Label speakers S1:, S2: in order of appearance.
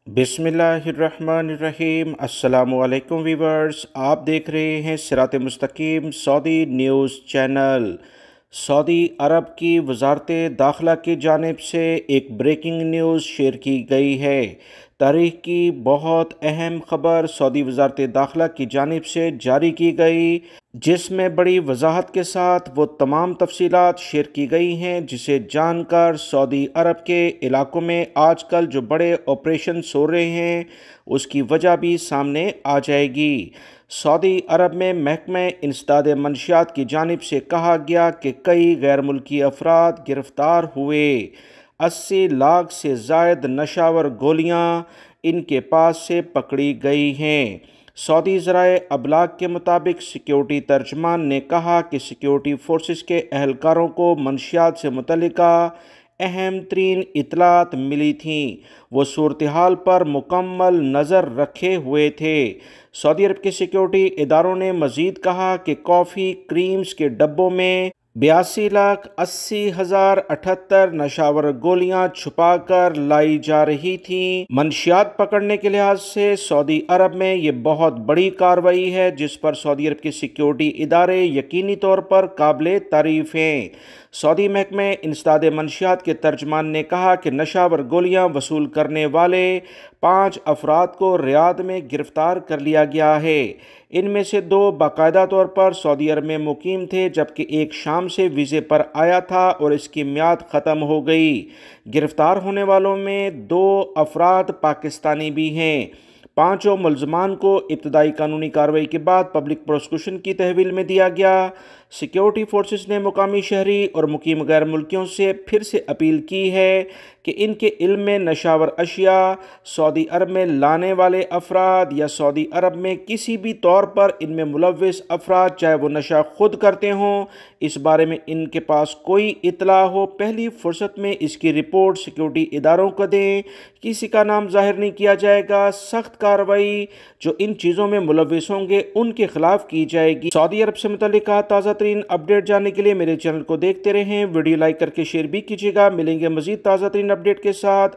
S1: बिस्मिल्लाहिर्रहमानिर्रहीम। अस्सलामुअलैकुम वीवर्स, आप देख रहे हैं सिरात मुस्तकीम सऊदी न्यूज़ चैनल। सऊदी अरब की वजारत दाखिला की जानिब से एक ब्रेकिंग न्यूज़ शेयर की गई है। तारीख की बहुत अहम खबर सऊदी वजारत दाखिला की जानिब से जारी की गई, जिसमें बड़ी वजाहत के साथ वो तमाम तफसीलात शेयर की गई हैं, जिसे जानकर सऊदी अरब के इलाकों में आजकल जो बड़े ऑपरेशंस हो रहे हैं उसकी वजह भी सामने आ जाएगी। सऊदी अरब में महकमे इंसदाद मंशियात की जानिब से कहा गया कि कई गैर मुल्की अफराद गिरफ्तार हुए। 80 लाख से ज़ायद नशावर गोलियां इनके पास से पकड़ी गई हैं। सऊदी ज़राए अबलाग के मुताबिक सिक्योरिटी तर्जमान ने कहा कि सिक्योरिटी फोर्सेस के अहलकारों को मंशियात से मुतल्लिका अहम तरीन इतलात मिली थीं। वो सूरत हाल पर मुकम्मल नज़र रखे हुए थे। सऊदी अरब के सिक्योरिटी इदारों ने मज़ीद कहा कि कॉफ़ी क्रीम्स के डब्बों में 82,80,078 नशावर गोलियां छुपाकर लाई जा रही थीं। मंशियात पकड़ने के लिहाज से सऊदी अरब में ये बहुत बड़ी कार्रवाई है, जिस पर सऊदी अरब के सिक्योरिटी इदारे यकीनी तौर पर काबिल तारीफ हैं। सऊदी महकमे इंसदाद मंशियात के तर्जमान ने कहा कि नशावर गोलियां वसूल करने वाले 5 अफराद को रियाद में गिरफ्तार कर लिया गया है। इनमें से 2 बाकायदा तौर पर सऊदी अरब में मुकीम थे, जबकि एक शाम से वीज़े पर आया था और इसकी मियाद ख़त्म हो गई। गिरफ्तार होने वालों में 2 अफराद पाकिस्तानी भी हैं। 5 मुलजमान को इब्तदाई कानूनी कार्रवाई के बाद पब्लिक प्रोसिक्यूशन की तहवील में दिया गया। सिक्योरिटी फोर्सेस ने मुकामी शहरी और मुकीम गैर मुल्कियों से फिर से अपील की है कि इनके इल्म में नशावर अशिया सऊदी अरब में लाने वाले अफराद या सऊदी अरब में किसी भी तौर पर इनमें मुलव्विस अफराद, चाहे वो नशा खुद करते हों, इस बारे में इनके पास कोई इतला हो, पहली फुर्सत में इसकी रिपोर्ट सिक्योरिटी इदारों को दें। किसी का नाम जाहिर नहीं किया जाएगा। सख्त कार्रवाई जो इन चीज़ों में मुलव्विस होंगे उनके खिलाफ की जाएगी। सऊदी अरब से मुतल्लिक ताज़ा तरीन अपडेट जानने के लिए मेरे चैनल को देखते रहें। वीडियो लाइक करके शेयर भी कीजिएगा। मिलेंगे मज़ीद ताज़ा तरीन अपडेट के साथ।